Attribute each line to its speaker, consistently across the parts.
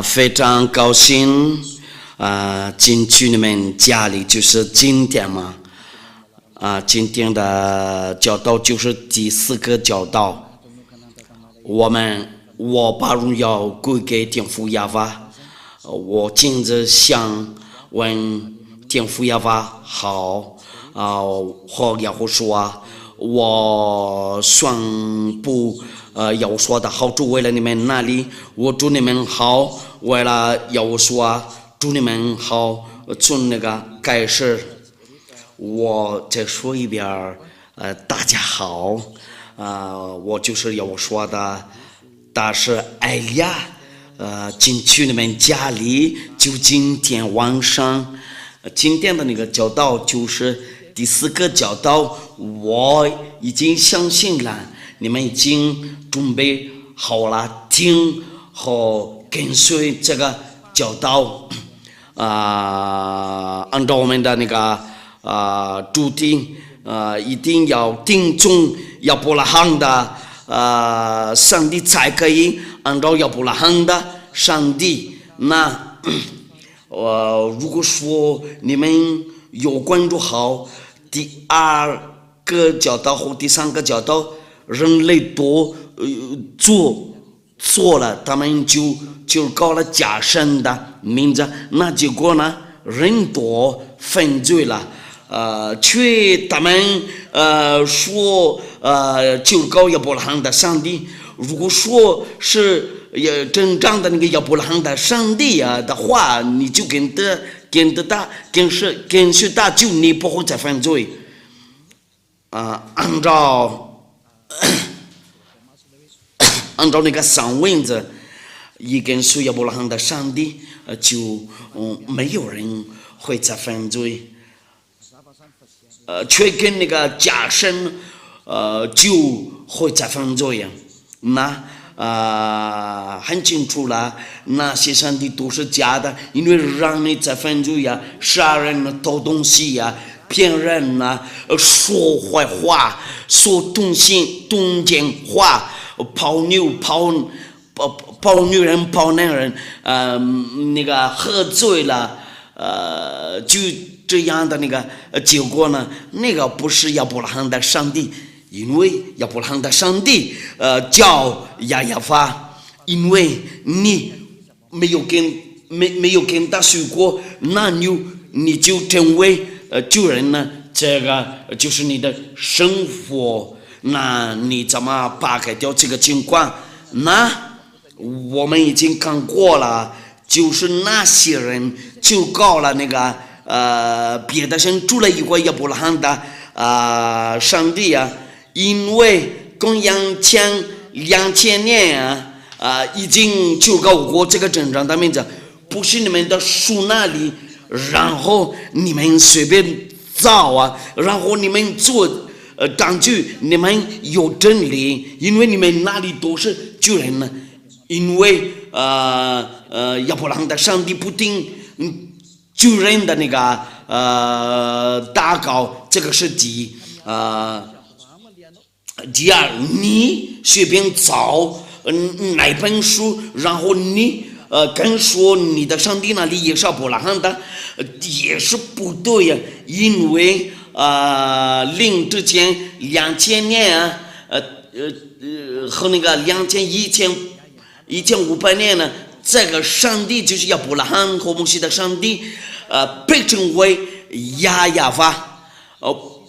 Speaker 1: 非常高兴进去你们家里，就是今天嘛，今天的教导就是第4个教导，我把荣耀归给天父耶和华，我今日想问天父耶和华好，和耶和说我宣布耶和说的好处，为了你们那里，我祝你们好，为了耶和说祝你们好，从那个开始，我再说一遍，大家好，我就是耶和说的，但是哎呀，进去你们家里，就今天晚上，今天的那个教导就是第4个教导，我已经相信了，你们已经准备好了听和跟随这个教导，按照我们的那个主题，一定要听从亚伯拉罕的上帝才可以按照亚伯拉罕的上帝。那如果说你们有关注好第2个教导和第3个教导，人类都做了，他们就搞了假神的名字，那结果呢，人多犯罪了，却他们说就搞亚伯拉罕的上帝。如果说是真正的那个亚伯拉罕的上帝的话，你就跟随他，就你不会再犯罪。按照那个上文字，一跟随亚伯拉罕的上帝，就没有人会再犯罪。却跟那个假神，就会再犯罪呀。那很清楚了，那些上帝都是假的，因为让你再犯罪呀，杀人、偷东西呀、骗人啊，说坏话、说动奸话、泡女人、泡男人，那个喝醉了，就这样的那个结果呢，那个不是亚伯拉罕的上帝，因为亚伯拉罕的上帝叫亚法，因为你没有跟他学过，那你就成为救人呢，这个就是你的生活，那你怎么扒开掉这个情况？那我们已经看过了，就是那些人就搞了那个别的神，除了一个亚伯拉罕的上帝啊，因为公元前2000年已经就搞过这个真正的名字，不是你们的书那里，然后你们随便找然后你们做当局，你们有真理，因为你们那里都是救人呢，因为亚伯拉罕的上帝不听救人的那个祷告，这个是第2，你随便找哪本书，然后你跟说你的上帝那里也是亚伯拉罕的，也是不对呀，因为灵之前2000年和那个1500年呢，这个上帝就是亚伯拉罕和摩西的上帝，被称为亚法，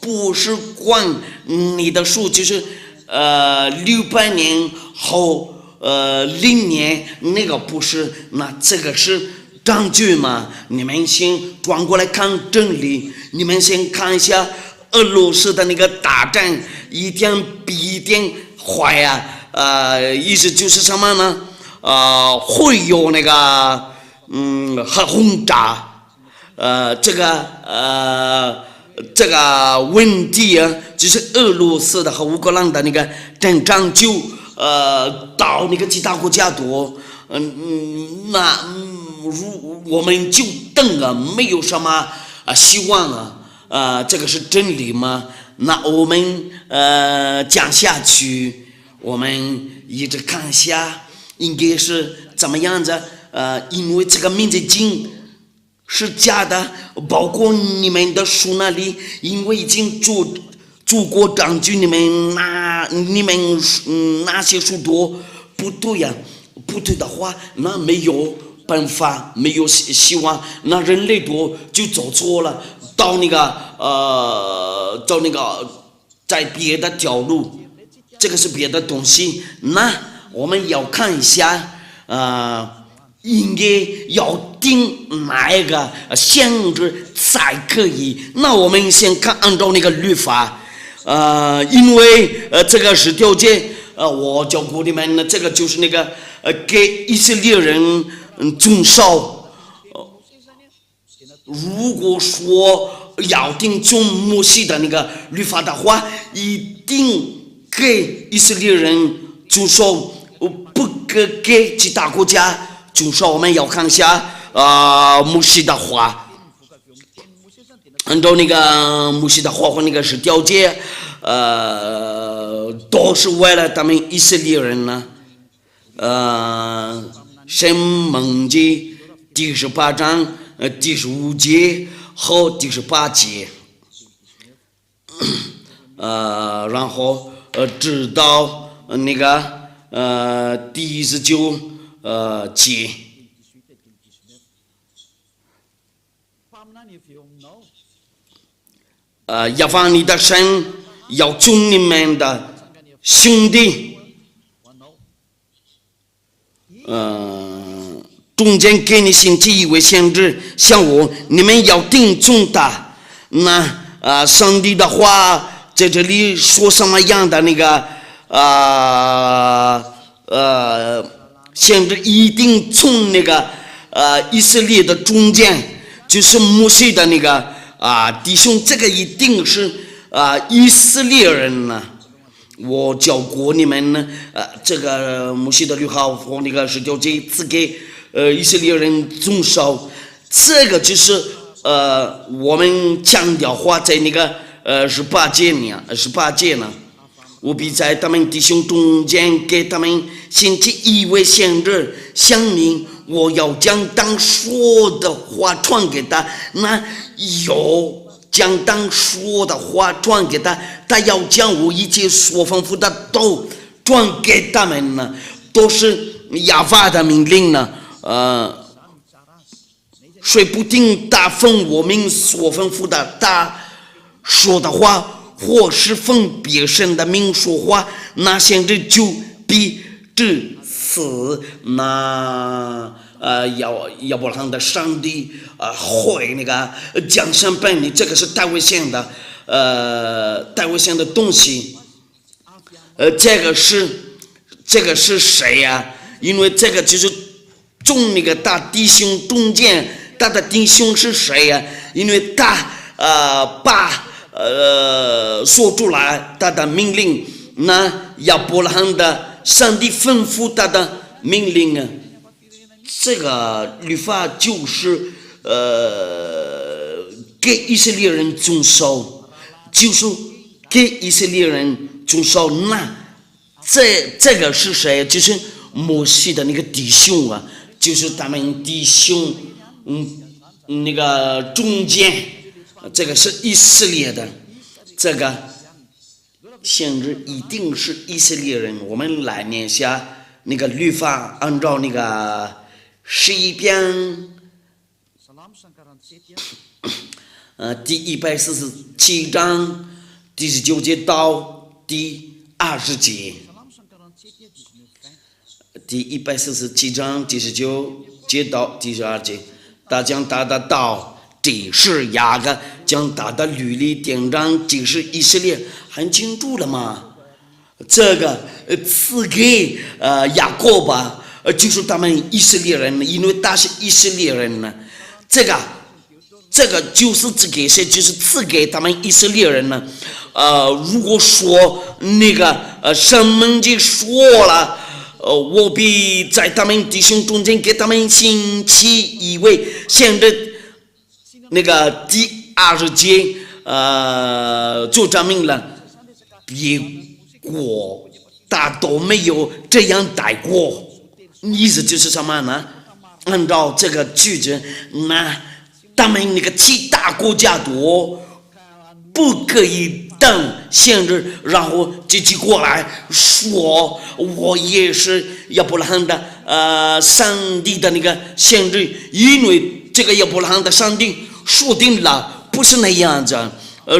Speaker 1: 不是管你的书，就是600年后0年那个不是，那这个是证据嘛？你们先转过来看真理，你们先看一下俄罗斯的那个大战，一天比一天坏意思就是什么呢？会有那个核轰炸，这个问题就是俄罗斯的和乌克兰的那个战争就到那个其他国家多，那我们就等没有什么希望这个是真理吗？那我们讲下去，我们一直看下应该是怎么样子？因为这个民族经是假的，包括你们的书那里，因为已经祖国证据你们那些书多不对呀、不对的话，那没有办法，没有希望，那人类多就走错了，到那个在别的条路，这个是别的东西，那我们要看一下，应该要定哪一个限制才可以？那我们先看按照那个律法，因为这个是条件，我教过你们，这个就是那个给以色列人遵守。如果说要定从摩西的那个律法的话，一定给以色列人遵守，不给其他国家。遵守。我们要看一下摩西的话，按照那个摩西的话和那个是条件，都是为了他们以色列人呢。申命记第18章第15节和第18节，然后直到那个第19节。耶和华你的神要从你们的兄弟中间给你兴起一位先知，像我，你们要听从他。那上帝的话在这里说什么样的那个先知一定从那个以色列的中间，就是摩西的那个弟兄，这个一定是以色列人呢。我教过你们呢，这个摩西的律法和那个十条诫赐给以色列人遵守，这个就是我们强调话在那个18节呢，我必在他们弟兄中间给他们兴起一位先知，想明我要将当说的话传给他，那有将当说的话传给他，他要将我一切所吩咐的都传给他们呢，都是亚法的命令呢。谁不听他奉我们所吩咐的他说的话，或是奉别神的名说话，那先知就必致死。那亚伯拉罕的上帝会那个降生本领，这个是大卫县的东西。这个是谁呀？因为这个就是从那个大弟兄中间，他的弟兄是谁呀？因为他把说出来他的命令，那亚伯拉罕的上帝吩咐他的命令啊，这个律法就是给以色列人遵守，就是给以色列人遵守。那这个是谁？就是摩西的那个弟兄啊，就是他们弟兄那个中间，这个是以色列的，这个先知一定是以色列人。我们来念一下那个律法，按照那个11篇第147章第19节到第20节，第147章第19节到第12节，他将他的道指示雅各，将他的律例典章指示以色列，很清楚了吗？这个赐给雅各吧，就是他们以色列人，因为他是以色列人呢。这个就是赐给谁？就是赐给他们以色列人呢。如果说那个申命记说了，我必在他们弟兄中间给他们兴起一位先知，那个第20节就证明了别国他都没有这样待过，意思就是什么呢？按照这个句子，那他们那个其他国家都不可以等限制，然后自己过来说我也是亚伯拉罕的上帝的那个限制，因为这个亚伯拉罕的上帝说定了不是那样子。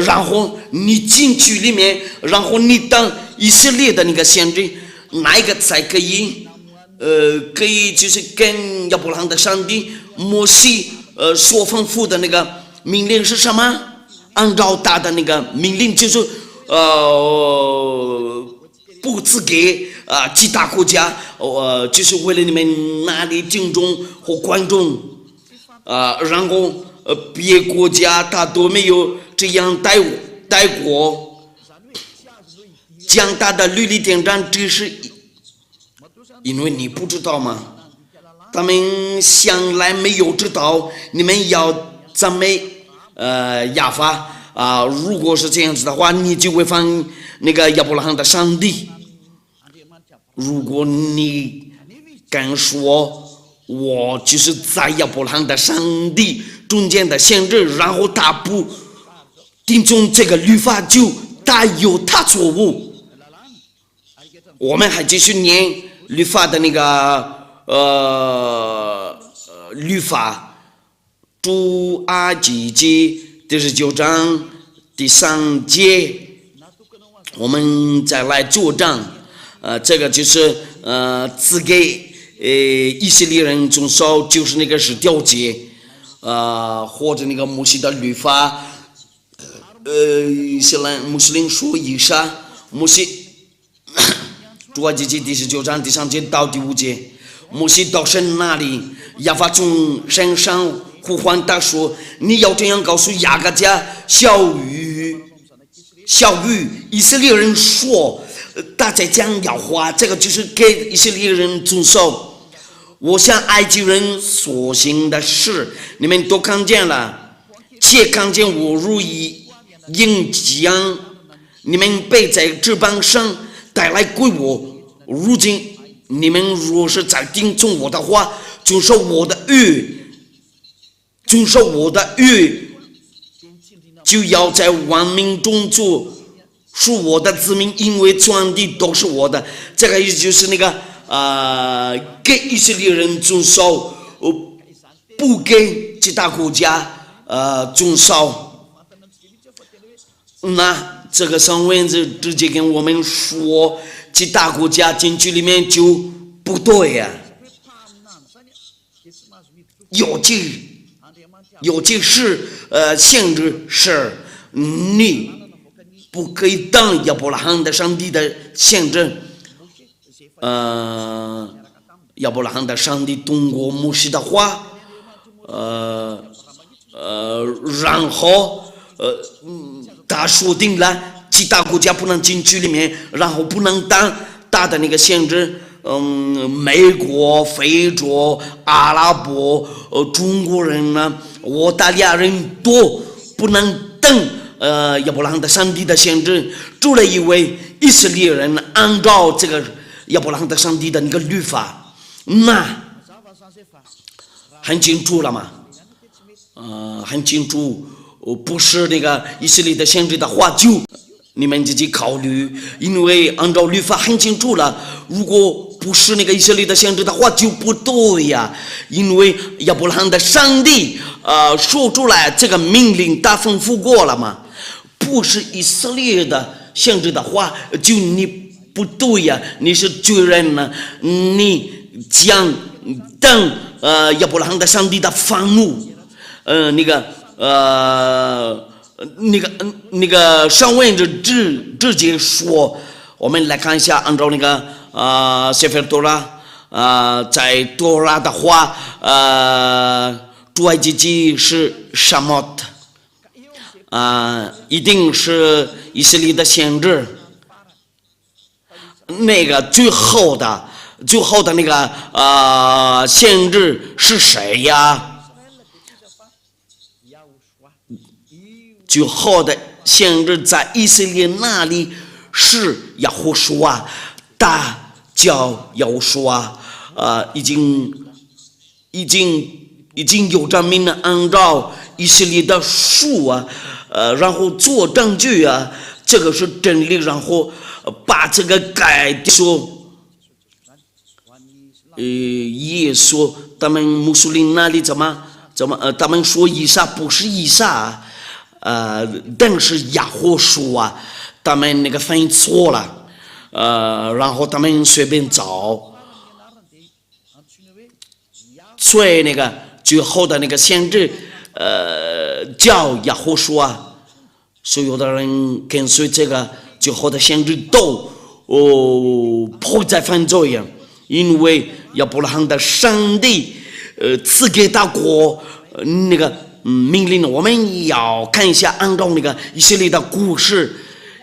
Speaker 1: 然后你进去里面，然后你当以色列的那个限制，哪一个才可以？可以就是跟亚伯拉罕的上帝摩西所吩咐的那个命令是什么？按照他的那个命令就是不赐给其他国家，就是为了你们那里听众和观众然后别国家他都没有这样待过，将他的律例典章只是因为你不知道吗？他们向来没有知道你们要赞美亚法如果是这样子的话，你就会犯那个亚伯拉罕的上帝。如果你敢说我就是在亚伯拉罕的上帝中间的限制，然后他不听从这个律法，就他有他错误。我们还继续念律法的那个律法，出埃及记第19章第3节，我们再来作证。这个就是只给以色列人遵守，就是那个10条节，或者那个摩西的律法。伊斯兰穆斯林说以上，摩西出埃及记第19章第3节到第5节，摩西到神那里，亚法从山上呼唤他说：“你要这样告诉雅各家小鱼以色列人说，大家将要话，这个就是给以色列人遵守。我向埃及人所行的事，你们都看见了，且看见我如鹰将你们背在翅膀上带来归我。如今你们若是再听从我的话，遵守我的约，就要在万民中做属我的子民，因为全地都是我的。这个意思就是那个给以色列人遵守，不给其他国家遵守。那这个上文字直接跟我们说，其他国家进去里面就不对呀。有些是限制是你不可以当亚伯拉罕的上帝的限制。亚伯拉罕的上帝通过摩西的话，然后他说定了其他国家不能进去里面，然后不能当大的那个限制。美国、非洲、阿拉伯、中国人呢，澳大利亚人都不能等亚伯拉罕的上帝的限制，除了一位以色列人按照这个亚伯拉罕的上帝的那个律法，那很清楚了嘛？很清楚，不是那个以色列的限制的话，就你们自己考虑，因为按照律法很清楚了，如果不是那个以色列的限制的话就不对呀，因为亚伯拉罕的上帝说出来这个命令他吩咐过了嘛，不是以色列的限制的话就你不对呀，你是罪人呢，你将等亚伯拉罕的上帝的愤怒，那个上文就直接说，我们来看一下，按照那个谢菲尔多拉在多拉的话，出埃及记是什么一定是以色列的限制。那个最后的那个限制是谁呀？最后的限制在以色列那里是亚胡书啊，他叫亚胡书啊，已经有证明了，按照以色列的书啊，然后做证据啊，这个是真理，然后把这个改说，耶稣他们穆斯林那里怎么他们说以撒不是以撒，但是雅火说啊，他们那个翻译错了，然后他们随便找，所以那个最后的那个先知，叫雅火说啊，所有的人跟随这个最后的先知都不再犯罪呀，因为亚伯拉罕的上帝赐给他国那个命令，我们要看一下，按照那个以色列的故事，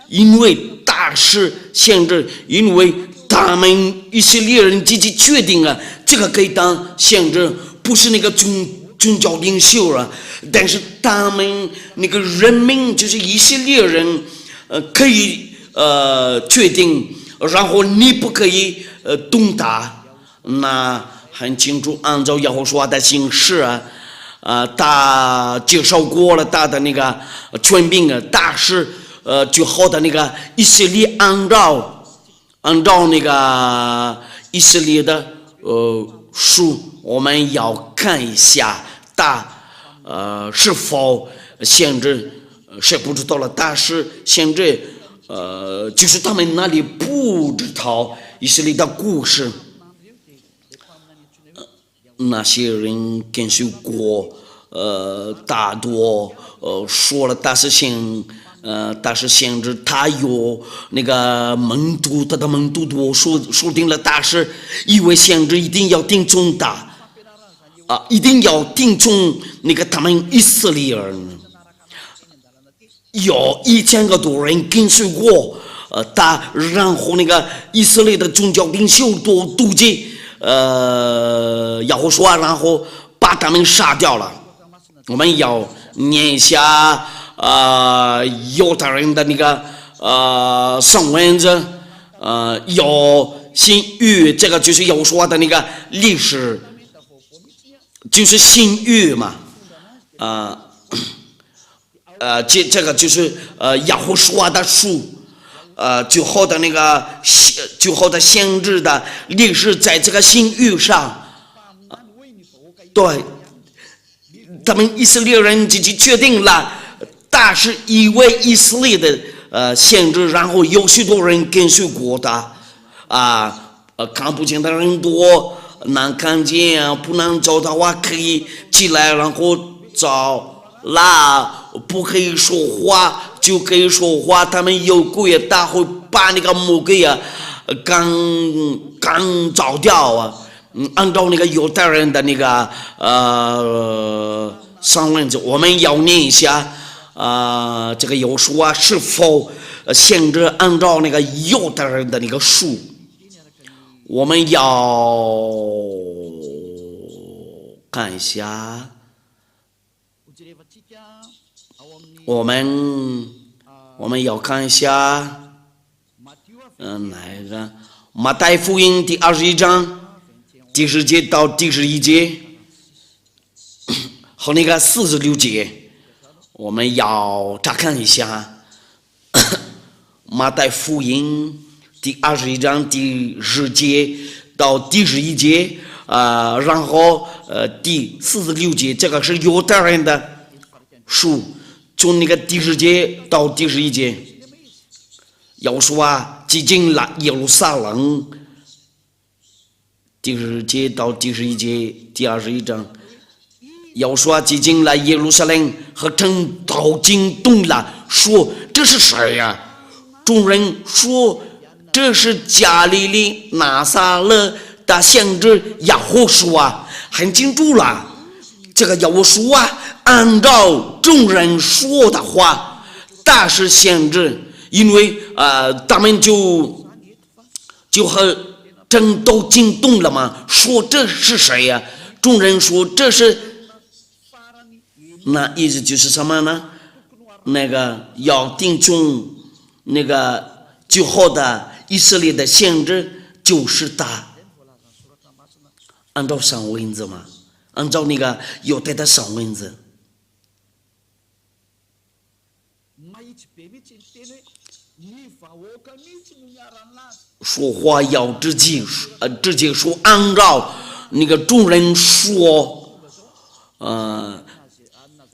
Speaker 1: 因为大事先知，因为他们以色列人自己决定了这个可以当先知，不是那个宗教领袖了，但是他们那个人民就是以色列人，可以决定，然后你不可以动他，那很清楚，按照耶和华的形式啊，他接受过了他的那个权柄啊，但是最后的那个以色列按照那个以色列的书，我们要看一下他是否限制，谁不知道了，但是限制就是他们那里不知道以色列的故事。那些人跟随过，大多说了大事情，但是限制他有那个门徒，他的门徒多说定了大事，以为限制一定要定中的一定要定中那个他们以色列人，有1000个多人跟随过，然后那个以色列的宗教领袖都妒忌。耶和华然后把他们杀掉了。我们要念一下犹太人的那个圣文字，有新约，这个就是耶和华的那个历史，就是新约嘛，这个就是耶和华的书。最后的那个最后的先知的历史，在这个新约上，对，他们以色列人自己决定了，但是一位以色列的先知，然后有许多人跟随过的，看不见的人多，能看见不能找的话可以起来，然后找啦，不可以说话就可以说话，他们有鬼，他会把那个魔鬼刚找掉啊。按照那个犹太人的那个上文字，我们要念一下这个有书是否限制按照那个犹太人的那个书，我们要看一下。我们要看一下，哪一个？马太福音第21章第10节到第11节，和那个46节，我们要查看一下。马太福音第21章第10节到第11节，然后第46节，这个是犹太人的书。从那个第10节到第11节，要说挤进了耶路撒冷，第10节到第11节，第21章，要说挤进了耶路撒冷和城都惊动了，说这是谁呀？众人说这是加利利拿撒勒的先知耶和华，很清楚了，这个耶和华按照众人说的话，但是限制，因为他们就和真都惊动了嘛，说这是谁呀？众人说这是，那意思就是什么呢？那个要定中那个最后的以色列的先知就是他。按照上文字吗？按照那个犹太的上文字。说话要直接说，按照那个众人说，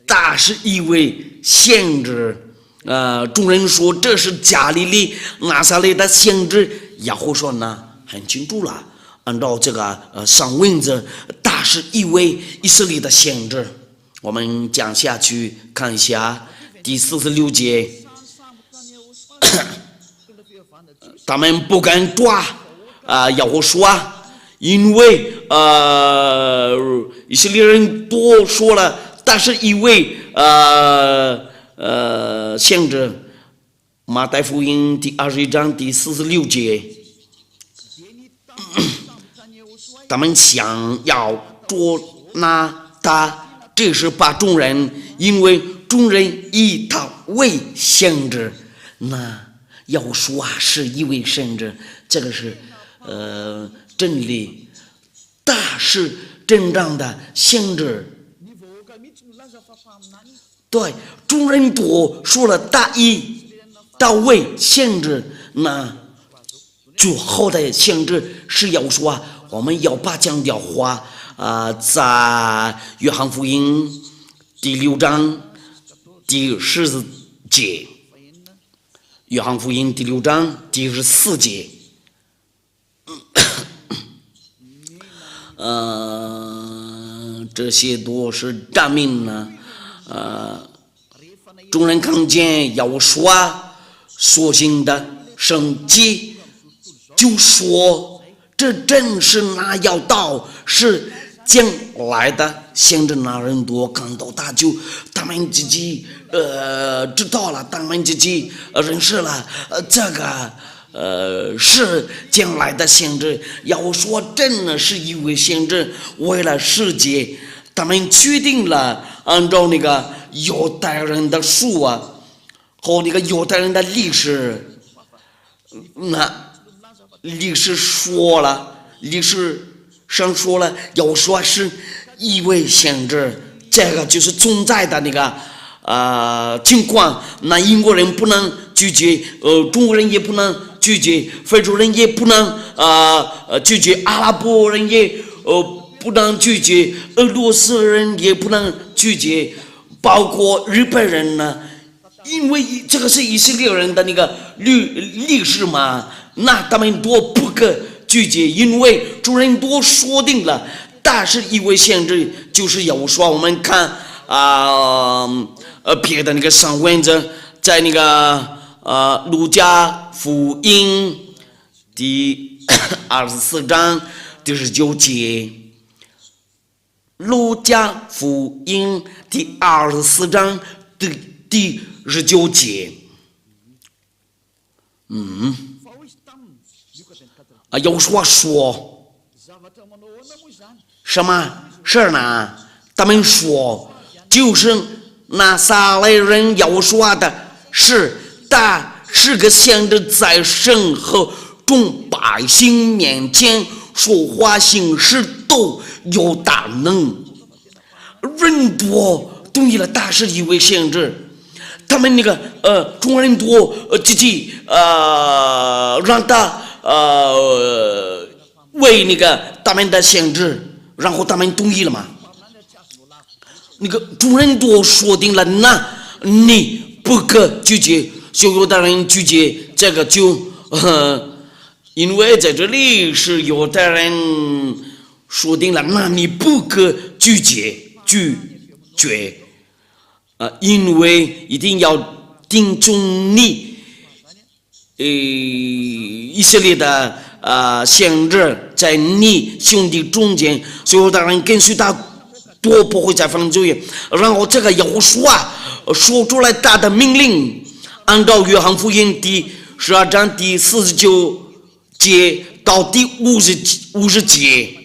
Speaker 1: 大是因为先知，众人说这是加利利拿撒勒的先知，耶和华说呢很清楚了，按照这个上文字，大是因为以色列的先知。我们讲下去看一下第46节。他们不敢抓耶和华，因为以色列人多说了，但是因为先知马太福音第21章第46节，他们想要捉拿他，这是把众人，因为众人以他为先知，那要说是一位先知，这个是真理，大是真正的先知。对，众人都说了大卫先知，那最后的先知是要说，我们要把讲的话在约翰福音第6章第14节。约翰福音第6章第14节，这些都是证明呢。众人看见耶和华所行的神迹，就说这正是那要到是将来的先知。那人多看到他就他们自己知道了，他们自己认识了这个是将来的先知。要说真的是一位先知，为了世界，他们确定了按照那个犹太人的书和那个犹太人的历史，那历史上说了，要说是一位先知，这个就是存在的那个情况。那英国人不能拒绝，中国人也不能拒绝，非洲人也不能拒绝，阿拉伯人也不能拒绝，俄罗斯人也不能拒绝，包括日本人呢，因为这个是以色列人的那个历史嘛，那他们都不可拒绝，因为主人都说定了，但是一位先知就是要说，我们看别的那个上文字，在那个路加福音第24章第19节，路加福音第24章第19节，有说什么事呢？他们说就是拿撒勒人要说的是，他是个先知，在神和众百姓面前说话行事都有大能。人多同意了，他是一位先知，他们那个众人多自己让他为那个他们的先知，然后他们同意了嘛？那个众人都说定了，那你不可拒绝，所有的人拒绝这个就因为在这里是犹太人说定了，那你不可拒绝因为一定要听从你以色列的先知，在你兄弟中间，所有的人跟随他都不会再犯罪。然后这个耶和华说出来他的命令，按照约翰福音第12章第49节到第50节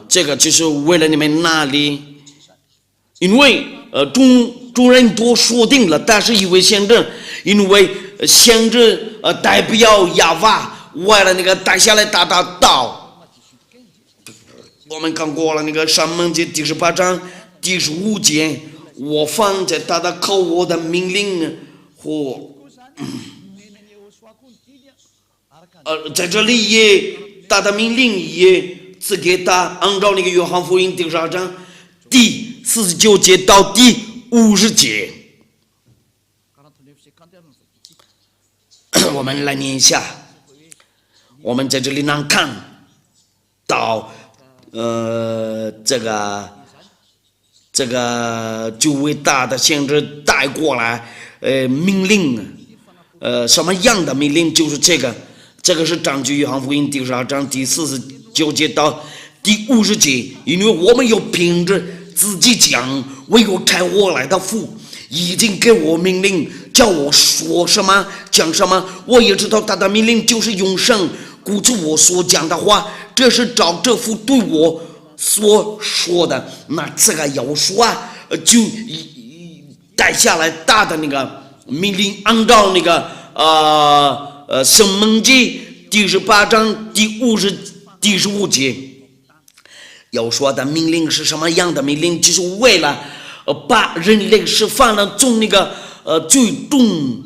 Speaker 1: 这个就是为了你们那里，因为众人都说定了，但是一位先知，因为先知代表亚娃，为了那个带下来他的道，我们看过了那个上门记第18章第15节，我放在他的口，我的命令和在这里也他的命令也赐给他，按照那个约翰福音第12章第49节到第50节，我们来念一下。我们在这里能看到，这个就伟大的先知带过来，命令，什么样的命令？就是这个是根据约翰福音第12章第49节到第50节，因为我们有凭着自己讲，唯有差我来的父已经给我命令，叫我说什么讲什么，我也知道他的命令就是永生。故此我所讲的话，这是照这父对我所说的。那这个要说就带下来大的那个命令，按照那个申命记第18章第15节，要说的命令是什么样的命令？就是为了把人类释放了从那个最终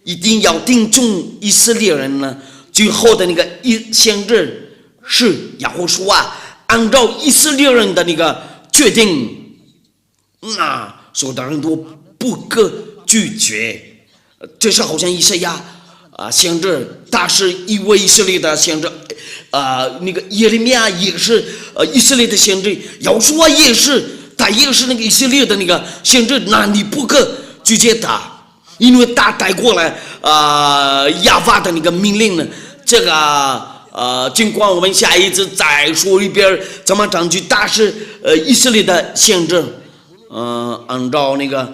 Speaker 1: 一定要定中以色列人呢，最后的那个先知是亚胡书按照以色列人的那个决定，那所有的人都不可拒绝。这是好像以赛亚先知，他是一位以色列的先知，那个耶利米亚也是以色列的先知，亚书也是，他也是那个以色列的那个先知，那你不可拒绝他。因为他带过来亚法的那个命令呢，这个尽管我们下一次再说一遍怎么证据，他是以色列的先知，按照那个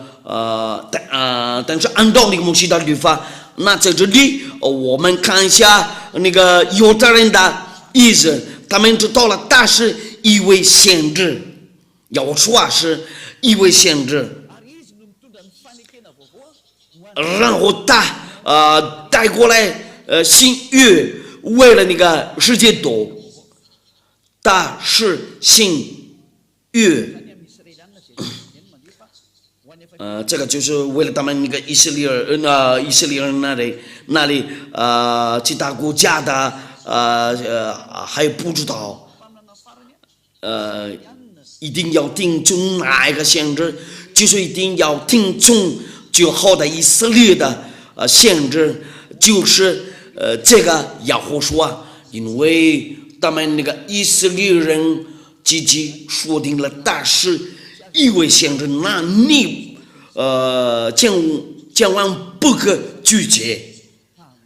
Speaker 1: 但是按照那个摩西的律法。那在这里我们看一下那个犹太人的意思，他们知道了他是一位先知，要说是一位先知。然后他带过来新约，为了那个世界多，他是新约，这个就是为了他们那个以色列人那里其他国家的还不知道，一定要听从哪一个先知，就是一定要听从最后的以色列的先知，就是这个亚胡书因为他们那个以色列人自己说定了他是一位先知，那你千万不可拒绝，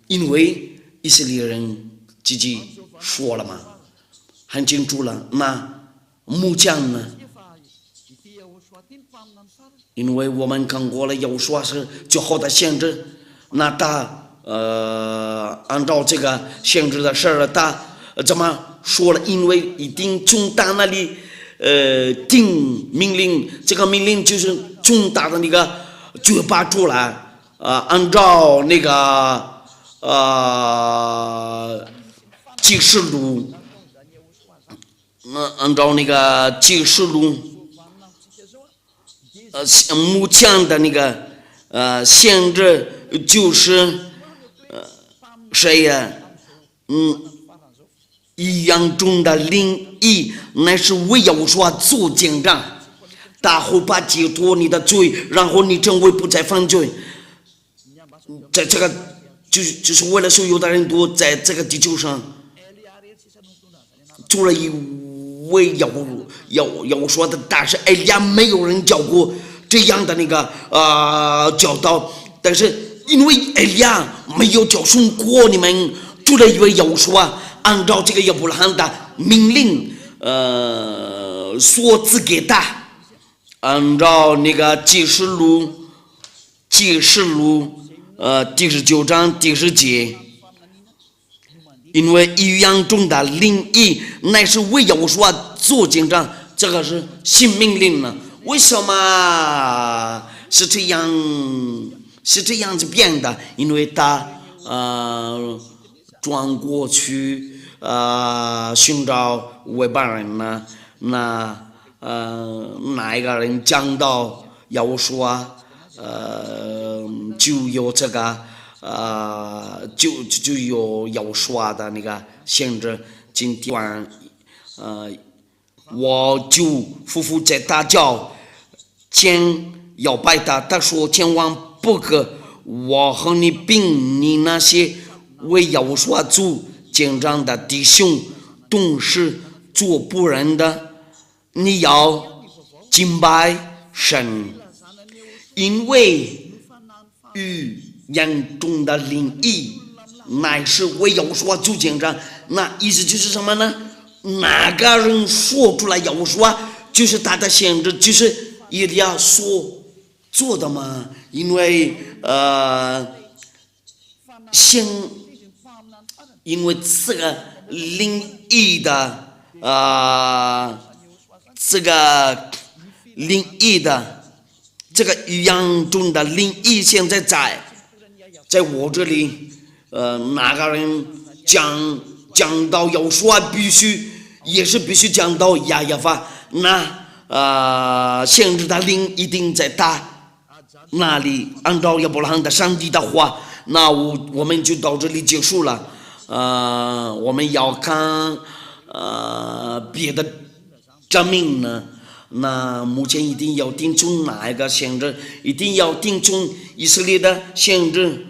Speaker 1: 因为以色列人自己说了嘛，很清楚了。那木匠呢？因为我们看过了，有说是最后的先知，那他按照这个先知的事儿，他怎么说了？因为一定从他那里定命令，这个命令就是从他的那个嘴巴出来，按照那个启示录，按照那个启示录。木匠的那个先知就是谁呀？一样中的灵异，乃是为要说做见证，他会把解脱你的罪，然后你成为不再犯罪。在这个就是为了所有的人都在这个地球上做了一位要说的，但是埃利亚没有人教过这样的那个教导，但是因为埃利亚没有教训过你们，除了一位要说按照这个亚伯拉罕的命令所赐给他，按照那个启示录第19章第10节，因为一样中的灵异乃是为要说做见证，这个是新命令呢。为什么是这样子变的？因为他转过去寻找外邦人呢，哪一个人讲到要说就有这个就有要说的那个限制。今天晚上我就夫妇在大叫前要拜他说千万不可，我和你并你那些为要说主见证的弟兄都是做不人的，你要敬拜神，因为语言中的灵意乃是为要说主见证。那意思就是什么呢？哪个人说出来要说，就是他的限制，就是一定要说做的嘛。因为因为这个灵异的这个灵异的这个语言中的灵异，现在在我这里，哪个人讲到要说也是必须讲到亚亚法，那限制的灵一定在他那里。按照亚伯拉罕的上帝的话，那我们就到这里结束了。我们要看别的证明呢，那目前一定要定从哪一个限制，一定要定从以色列的限制。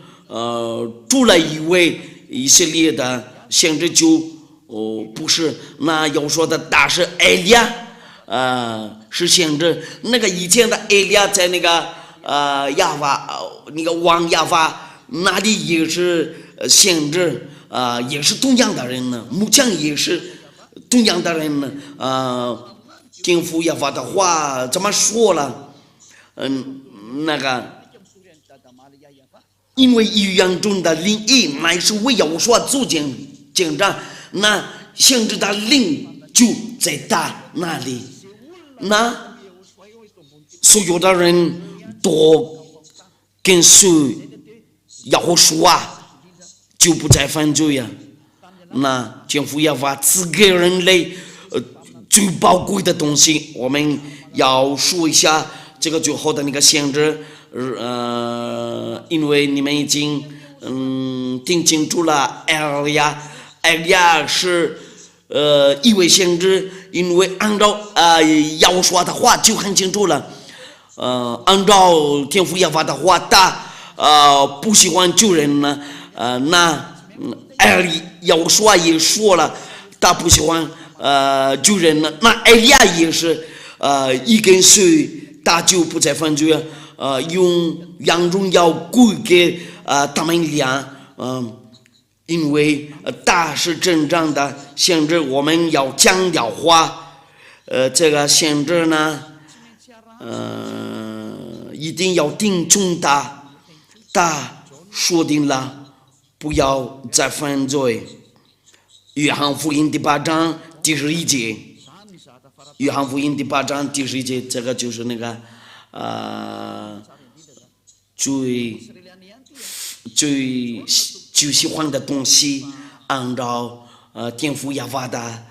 Speaker 1: 出来一位以色列的限制就不是，那要说的大是埃利亚是限制。那个以前的埃利亚在那个亚法那个王亚法那里也是限制，也是同样的人呢，目前也是同样的人呢。天父亚法的话怎么说了？那个因为语言中的灵意乃是为要说主见证，那限制的灵就在他那里，那所有的人都跟随要说就不再犯罪啊。那天父要把赐给人类最宝贵的东西，我们要说一下这个最后的那个限制。因为你们已经听清楚了，埃利亚是一位先知，因为按照要说的话就很清楚了。按照天父要法的话，他不喜欢救人呢。那埃利要说也说了，他不喜欢救人呢。那埃利亚也是一跟随，他就不再犯罪了。用让荣耀归给他们俩，因为他是真正的先知，我们要强调话，这个先知呢，一定要听从他说定了，不要再犯罪。约翰福音第8章第11节，约翰福音第8章第11节，这个就是那个最喜欢的东西，按照天父亚法的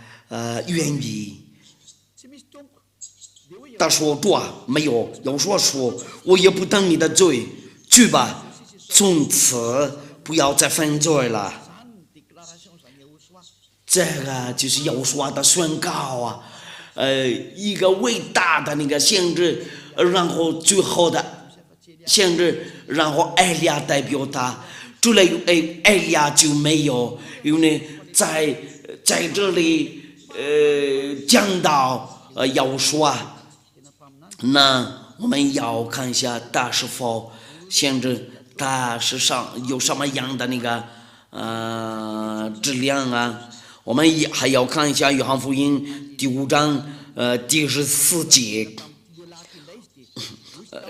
Speaker 1: 原意。他说主啊，没有要说我也不等你的罪，去吧，从此不要再犯罪了。这个就是要说的宣告啊，一个伟大的那个限制，然后最后的限制，然后埃利亚代表他，除了埃利亚就没有，因为在这里讲到要说，那我们要看一下他是否限制，他是有什么样的那个质量啊。我们也还要看一下约翰福音第5章第14节，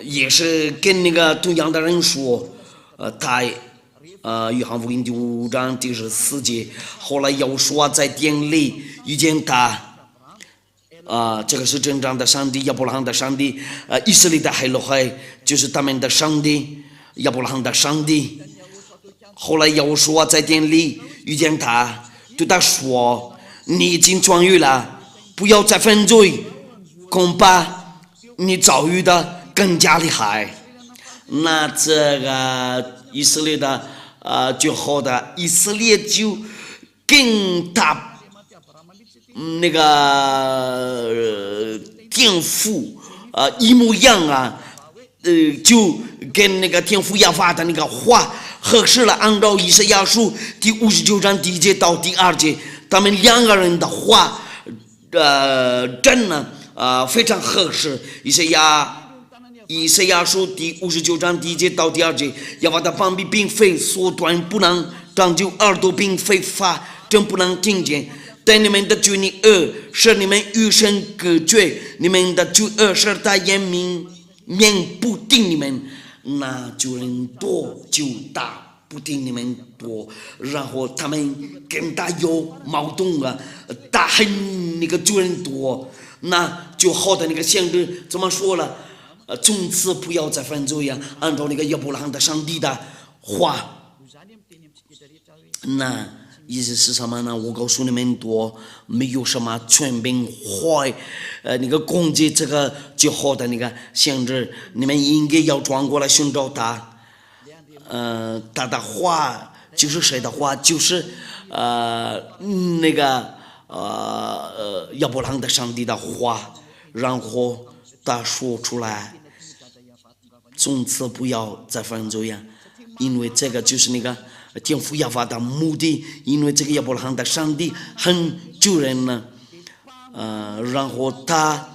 Speaker 1: 也是跟那个同样的人说，他约翰福音第5章第14节，后来又说在殿里遇见他，这个是真正的上帝，亚伯拉罕的上帝，以色列的海洛海就是他们的上帝，亚伯拉罕的上帝。后来又说在殿里遇见他，对他说：“你已经痊愈了，不要再犯罪，恐怕你遭遇的更加厉害。”那这个以色列的就好的，以色列就跟他那个天父一模一样啊，就跟那个天父亚法的那个话合适了。按照以赛亚书第59章第1节到第2节，他们两个人的话真的非常合适。以赛亚书第59章第1节到第2节，亚法的膀臂并非缩短不能长久，耳朵并非发真不能听见。但你们的罪孽恶使你们与神隔绝，你们的罪恶使他眼面不听你们，那罪人多就大不听你们多，然后他们跟他有矛盾啊，他恨那个罪人多，那就好的那个先知怎么说了？从此不要再犯罪呀，按照那个亚伯拉罕的上帝的话，那意思是什么呢？我告诉你们多，没有什么权柄坏，那个攻击这个就好的那个先知，你们应该要转过来寻找他。他的话就是谁的话？就是那个亚伯拉罕的上帝的话，然后他说出来，从此不要再犯罪呀，因为这个就是那个天父亚法的目的，因为这个亚伯拉罕的上帝很救人呢，然后他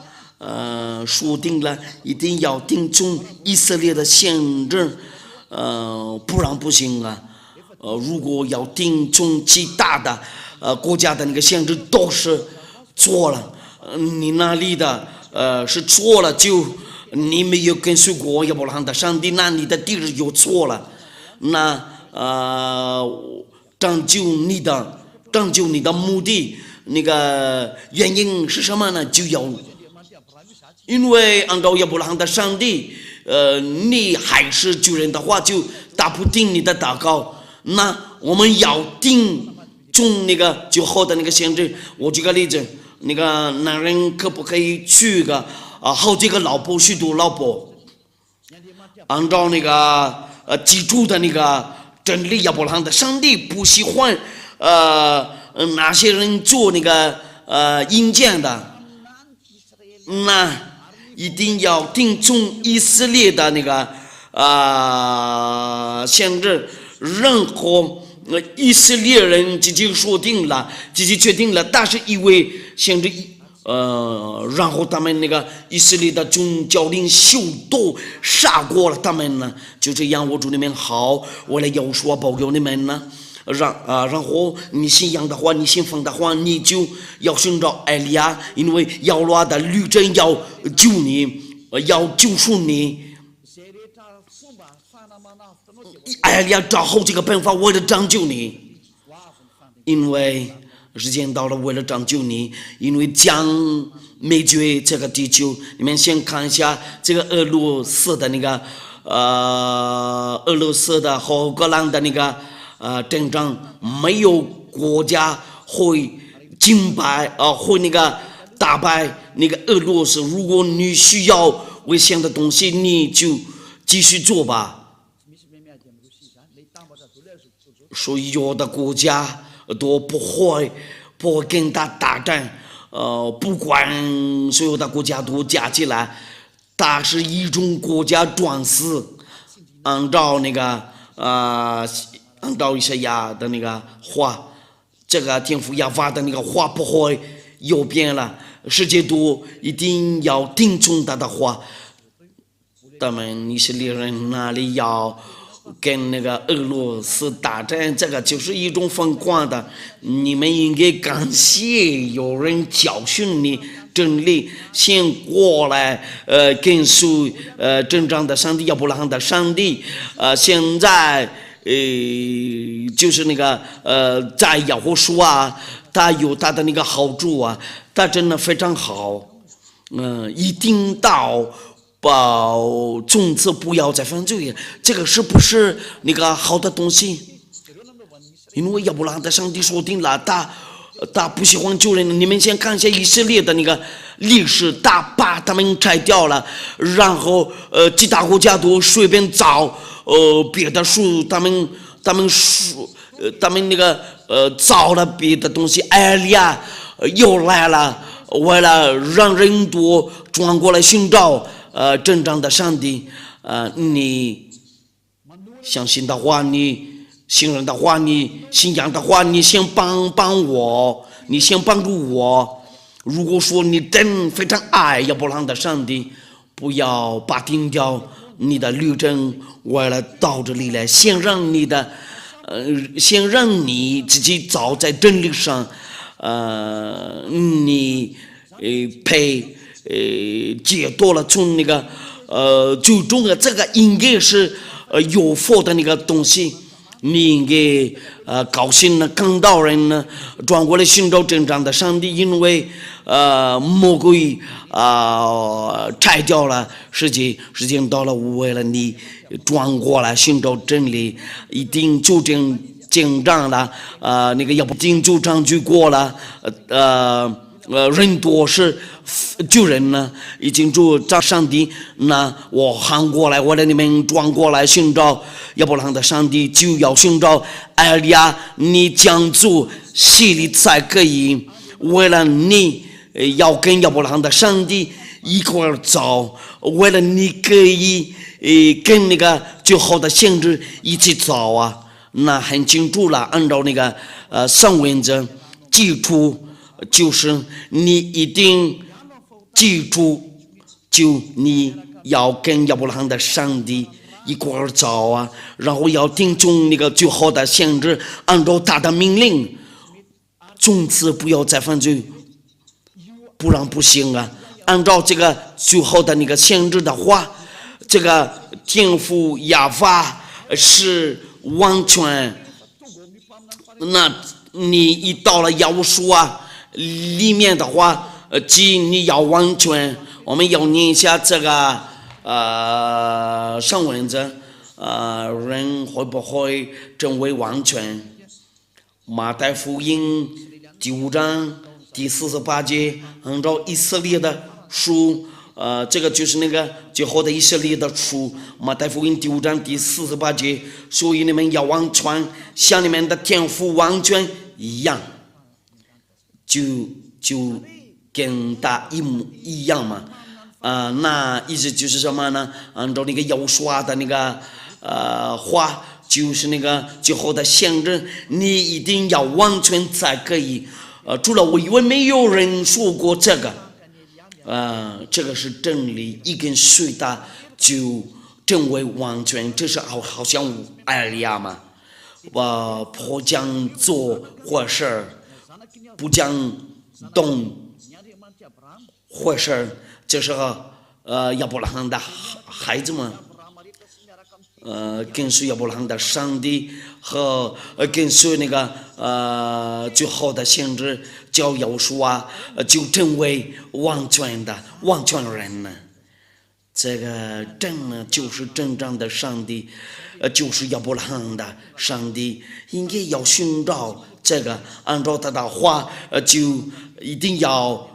Speaker 1: 说定了一定要听从以色列的先知，不然不行啊。如果要听从其他的国家的那个先知都是错了，你那里的是错了，就你没有跟随过亚伯拉罕的上帝，那你的地址又错了，那拯救你的目的，那个原因是什么呢？就要因为按照亚伯拉罕的上帝，你还是救人的话，就答不听你的祷告。那我们要听从那个就好的那个先知。我举个例子，那个男人可不可以娶个好几个老婆，许多老婆？按照那个基础的那个真理，亚伯拉罕的上帝不喜欢那些人做那个阴间的，那一定要听从以色列的那个先知。任何以色列人自己说定了，自己决定了，但是因为先知然后他们那个以色列的宗教领袖都杀过了他们呢，就这样我祝你们好，为了要说保佑你们呢，然后你信仰的话，你信奉的话，你就要寻找艾利亚，因为亚罗的律政要救你，要救赎你。艾利亚找好几个办法为了拯救你，因为时间到了，为了拯救你，因为将灭绝这个地球。你们先看一下这个俄罗斯的那个俄罗斯的和乌克兰的那个战争，没有国家会击败会那个打败那个俄罗斯。如果你需要危险的东西，你就继续做吧。所以有的国家都不会跟他打战，不管所有的国家都加起来，他是一种国家专司，按照那个按照以赛亚的那个话，这个天父亚法的那个话不会有变了，世界都一定要听从他的话。他们以色列人那里要跟那个俄罗斯打战，这个就是一种疯狂的。你们应该感谢有人教训你真理，先过来跟随真正的上帝，亚伯拉罕的上帝。现在就是那个在雅各书啊，他有他的那个好处啊，他真的非常好。一定到从此不要再犯罪，这个是不是那个好的东西？因为亚伯拉罕的上帝说定了，他不喜欢救人。你们先看一下以色列的那个历史，他把他们拆掉了，然后其他国家都随便找别的树，他们那个找了别的东西。埃利亚又来了，为了让人多转过来寻找真正的上帝。你相信的话，你信任的话，你信仰的话，你先帮我，你先帮助我。如果说你真非常爱亚伯拉罕的上帝，不要把停掉你的旅程，为了到这里来，先让你自己走在真理上，你被解脱了，从那个最终的这个应该是有福的那个东西。你应该高兴呢，更多人呢转过来寻找真正的上帝，因为魔鬼拆掉了时间到了，为了你转过来寻找真理，一定就紧张了，那个要不定就张就过了，人多是救人呢，已经就找上帝。那我喊过来，为了你们转过来寻找亚伯拉罕的上帝，就要寻找埃利亚。你将做洗礼才可以，为了你要跟亚伯拉罕的上帝一块儿走，为了你可以跟那个最好的先知一起走啊。那很清楚了，按照那个上文则基础。就是你一定记住，就你要跟亚伯拉罕的上帝一块儿走啊，然后要听从那个最好的先知，按照他的命令，从此不要再犯罪，不然不行啊。按照这个最好的那个先知的话，这个天父亚法是完全，那你一到了耶书啊里面的话，即你要完全，我们要念一下这个上文字，人会不会成为完全？马太福音第5章第48节，按照以色列的书，这个就是那个最后的以色列的书，马太福音第5章第48节，所以你们要完全，像你们的天父完全一样。就跟他一模一样嘛，那意思就是什么呢？按照那个耶书的那个话，就是那个最后的限制，你一定要完全才可以。除了我以为没有人说过这个，这个是真理，一根水的就成为完全，这是好像埃利亚嘛，不讲做坏事，不讲动坏事，这是亚伯拉罕的孩子们，跟随亚伯拉罕的上帝和跟随那个最好的先知叫耶稣啊，就成为完全人呢。这个真呢，就是真正的上帝，就是亚伯拉罕的上帝，应该要寻找这个，按照他的话，就一定要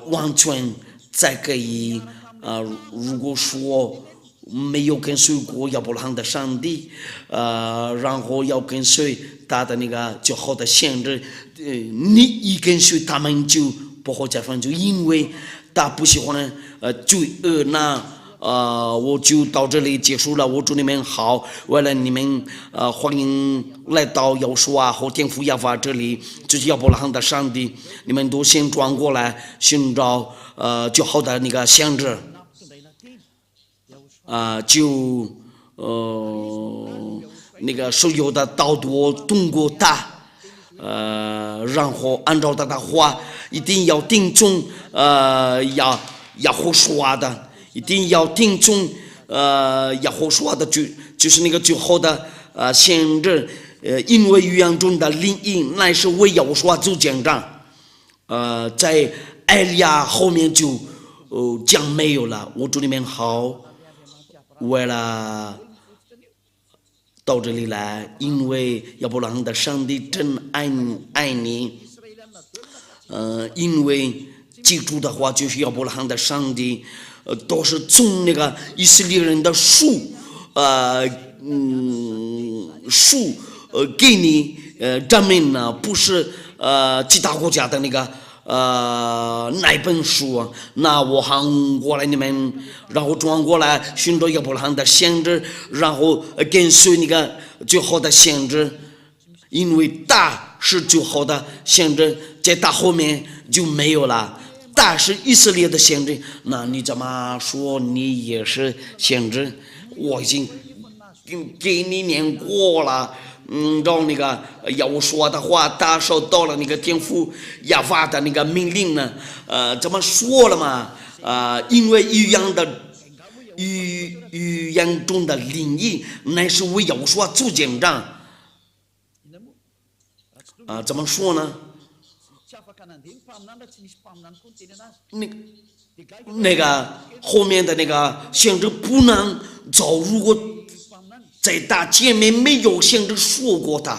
Speaker 1: 完全才可以。如果说没有跟随过亚伯拉罕的上帝，然后要跟随他的那个最好的先知，你一跟随他们就不会再犯罪，因为他不喜欢罪恶。那我就到这里结束了。我祝你们好，为了你们欢迎来到耶稣啊和天父亚法这里，就是亚伯拉罕的上帝，你们都先转过来寻找最好的那个先知，那个所有的道多通过他，然后按照他的话，一定要听从亚和说的，一定要听从亚和说的，就是那个最后的先知，因为预言中的灵印乃是为亚和说做见证，在埃利亚后面就讲没有了。我祝你们好，为了到这里来，因为亚伯拉罕的上帝真爱你，因为记住的话就是亚伯拉罕的上帝，都是从那个以色列人的树，给你证明呢，不是其他国家的那个那本书，那我喊过来你们，然后转过来寻找亚伯拉罕的先知，然后跟随那个最好的先知，因为大是最好的先知，在大后面就没有了。大是以色列的先知，那你怎么说你也是先知？我已经给你念过了。让那个要说的话，大受到了那个天父亚法的那个命令呢，怎么说了嘛？因为语言中的灵意，乃是为要说做见证。怎么说呢？那个后面的那个先知不能走，如果在大前面没有先知说过的，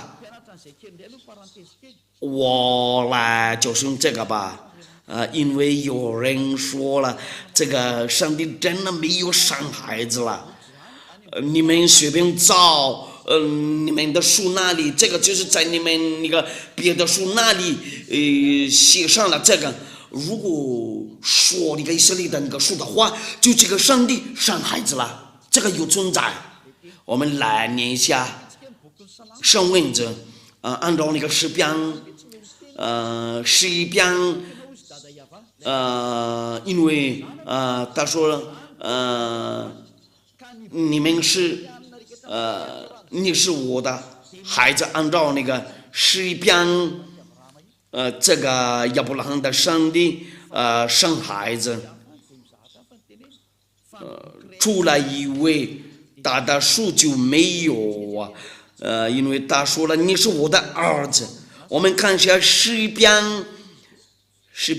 Speaker 1: 我来就是用这个吧。因为有人说了，这个上帝真的没有生孩子了。你们随便找，你们的书那里，这个就是在你们那个别的书那里，写上了这个。如果说那个以色列的那个书的话，就这个上帝生孩子了，这个有存在。我们来念一下圣文字，按照那个诗篇，因为他说你是我的孩子，按照那个诗篇，这个亚伯拉罕的上帝生孩子，出来一位。他的数就没有啊，因为他说了你是我的儿子。我们看一下诗篇什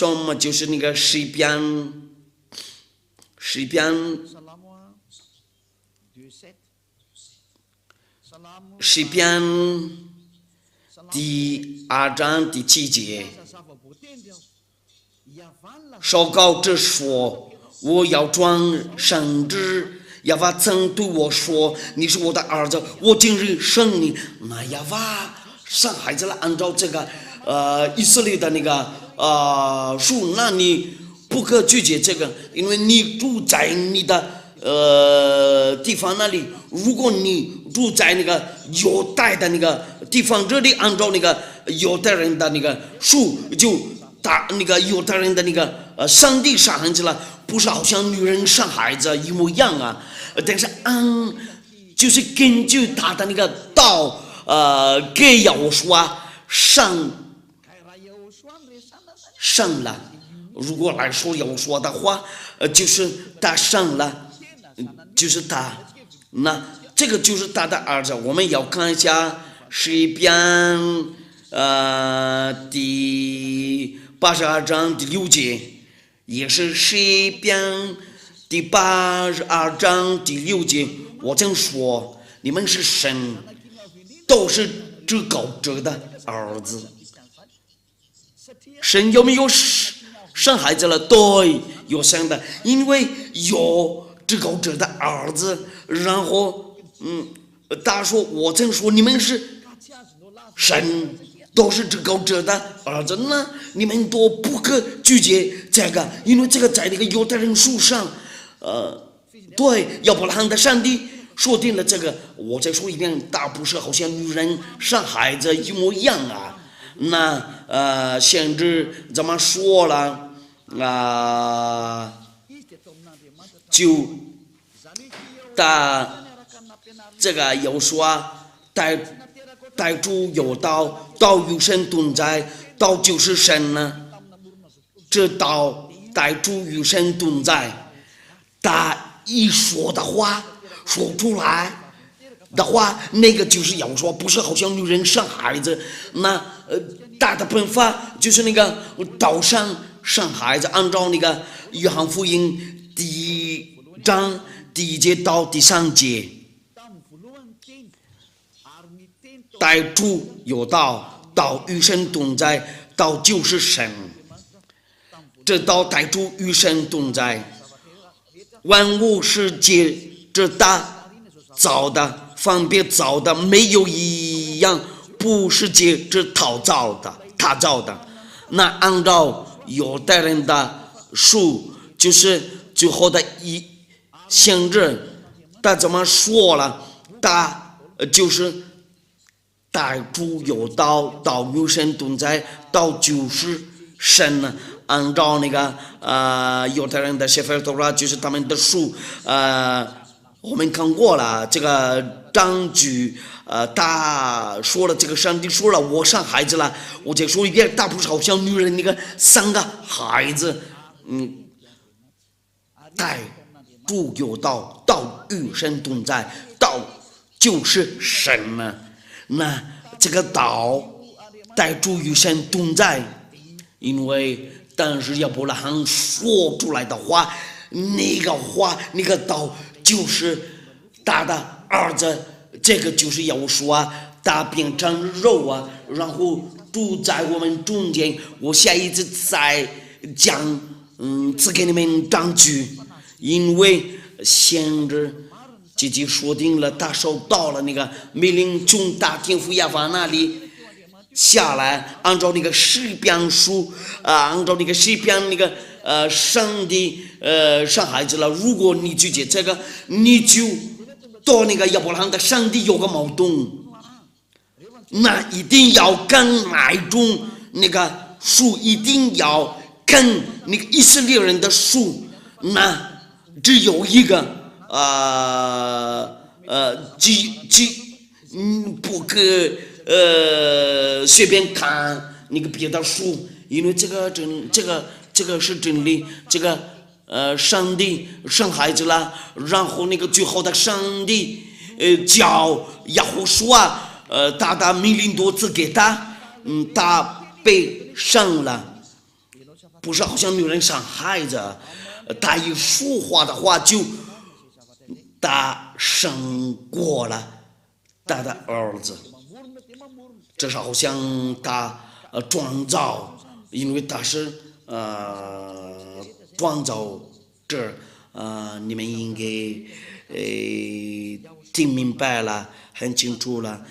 Speaker 1: 么就是那个诗篇第2章第7节，祷告者说，我要转生之。亚法曾对我说：“你是我的儿子，我今日生你。”那亚法生孩子了，按照这个以色列的那个书，那你不可拒绝这个，因为你住在你的地方那里。如果你住在那个犹太的那个地方，这里按照那个犹太人的那个书，就打那个犹太人的那个上帝生孩子了，不是好像女人生孩子一模一样啊。但是就是根据他的那个道，给要说上了。如果来说要说的话，就是他上了，就是他，那这个就是他的儿子。我们要看一下诗篇第82章第6节，也是诗篇第82章第6节，我曾说你们是神，都是至高者的儿子。神有没有生孩子了？对，有生的，因为有至高者的儿子。然后他说我曾说你们是神，都是至高者的儿子呢，你们都不可拒绝这个，因为这个在那个犹太人书上。对，亚伯拉罕的上帝说定了这个。我再说一遍，他不是好像女人生孩子一模一样啊。那先知怎么说了就他这个有说带主有道，道与神同在，道就是神呢。这道带主与神同在。他一说的话，说出来的话，那个就是要说，不是好像女人生孩子。那他的办法就是那个岛上生孩子，按照那个约翰福音第1章第1节到第3节，带主有道，道与神同在，道就是神。这道带主与神同在，万物是借着他造的，分别造的，没有一样不是借着他造的。那按照犹太人的书，就是最后的一先知，他怎么说了？他就是带主有道，道与神同在，道就是神呢。按照那个犹太人的写法多拉，就是他们的书，我们看过了这个章句，他说了这个上帝说了我生孩子了，我再说一遍，他不是好像女人那个三个孩子，带主有道，道与神同在，道就是神呢。那这个道带主与神同在，因为但是亚伯拉罕说出来的话，那个话那个道就是他的儿子，这个就是要说他变成肉然后住在我们中间。我下一次再讲只给你们章句，因为先知自己说定了，他收到了那个命令，从大天父亚法那里下来，按照那个诗篇书按照那个诗篇那个上帝生孩子了。如果你拒绝这个，你就到那个亚伯拉罕的上帝有个矛盾，那一定要跟哪一种那个书，一定要跟那个以色列人的书，那只有一个不可随便看那个别的书，因为这个是真理。这个上帝生孩子了，然后那个最后的上帝叫亚胡书他的命令多次给他，他被生了，不是好像女人生孩子，他一说话的话就他生过了他的儿子。这是好像他创造，因为他是创造者，你们应该听明白了，很清楚了。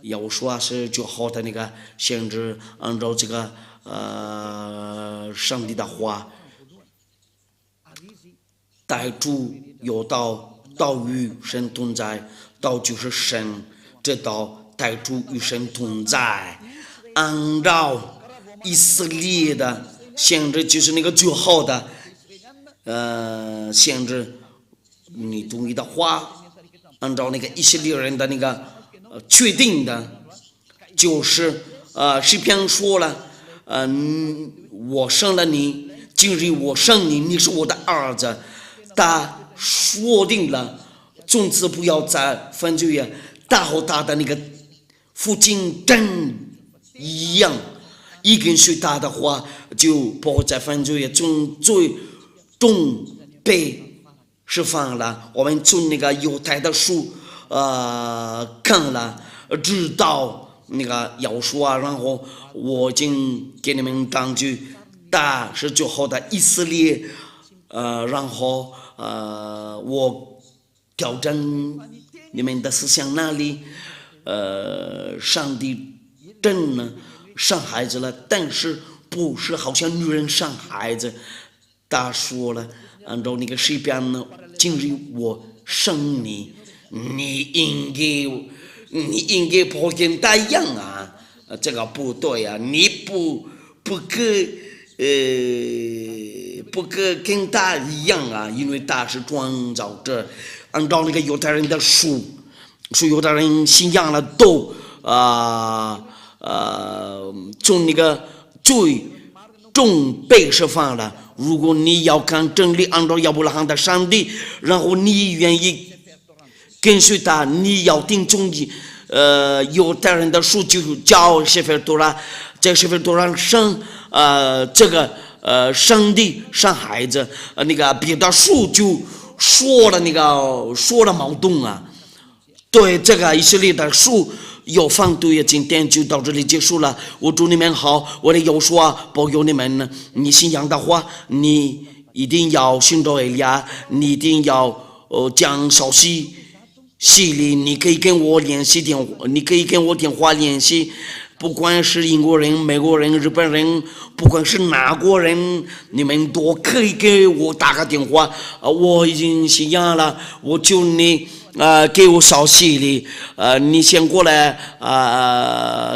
Speaker 1: 要说是最好的那个先知，按照这个上帝的话，带主有道，道与神同在，道就是神，这道带主与神同在。按照以色列的先知，就是那个最好的先知，你同意的话，按照那个以色列人的那个确定的，就是诗篇说了，我生了你，今日我生你，你是我的儿子。他说定了，从此不要再犯罪大和他的那个父亲真一样，一跟随他的话就不会再犯罪，从最终被释放了。我们从那个犹太的书看了，知道那个要说然后我已经给你们讲句，他是最后的以色列，然后我调整你们的思想那里，上帝真的生孩子了，但是不是好像女人生孩子。他说了，按照那个诗篇呢，今日我生你，你应该不跟他一样这个不对你不可跟他一样因为他是创造者。按照那个犹太人的书，犹太人信仰了都从那个最终被释放了。如果你要看真理，按照亚伯拉罕的上帝，然后你愿意跟随他，你要听从犹太人的书，就叫谢菲多拉，在谢菲多拉生这个上帝生孩子，那个别的书就说了矛盾对这个以色列的书要反对，今天就到这里结束了。我祝你们好，我的有说保佑你们。你信仰的话，你一定要寻找以利亚，你一定要将消息系列，你可以跟我联系你可以跟我电话联系。不管是英国人、美国人、日本人，不管是哪国人，你们都可以给我打个电话。我已经信仰了，我求你给我消息里，你先过来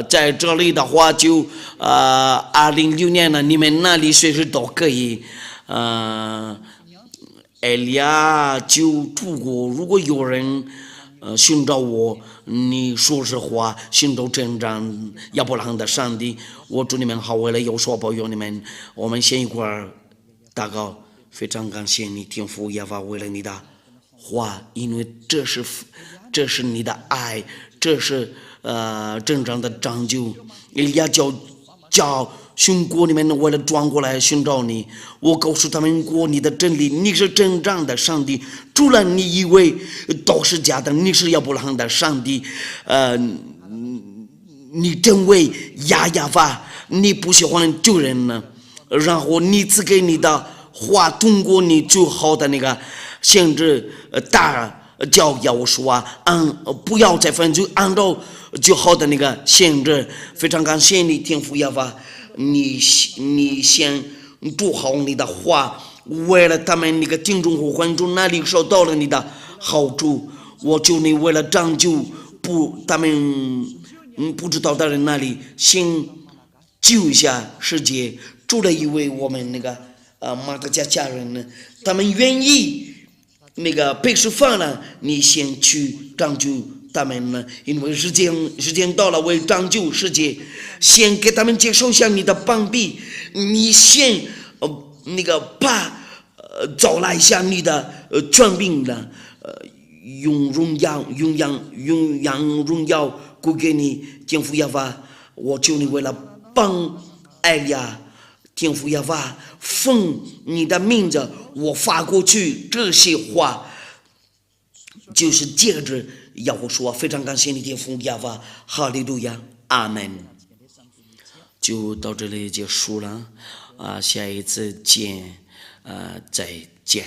Speaker 1: 在这里的话就2006年了，你们那里随时都可以。艾利亚就出国，如果有人寻找我，你说实话，寻找真正亚伯拉罕的上帝。我祝你们好，为了有所保佑你们，我们先一块儿祷告。非常感谢你，天父耶和华，为了你的话，因为这是你的爱，这是真正的拯救。也叫兄国里面为了转过来寻找你，我告诉他们过你的真理，你是真正的上帝，除了你以外都是假的，你是亚伯拉罕的上帝。你真为亚法，你不喜欢救人呢，然后你赐给你的话，通过你最好的那个限制大教要我说不要再犯罪，按照最好的那个限制。非常感谢你，天父亚法，你先做好你的话，为了他们那个听众和观众那里受到了你的好处，我求你为了拯救他们不知道的人那里，先救一下世界。除了因为我们那个马德家人呢，他们愿意那个被释放了，你先去拯救他们呢，因为时间到了，为拯救世界，先给他们接受一下你的帮庇，你先那个把找来一下你的权柄的用荣耀归给你，天父耶和华，我求你为了帮艾利亚，天父耶和华，奉你的名字，我发过去这些话，就是接着要我说，非常感谢你，天父耶和华，哈利路亚，阿门。就到这里结束了，下一次见，再见。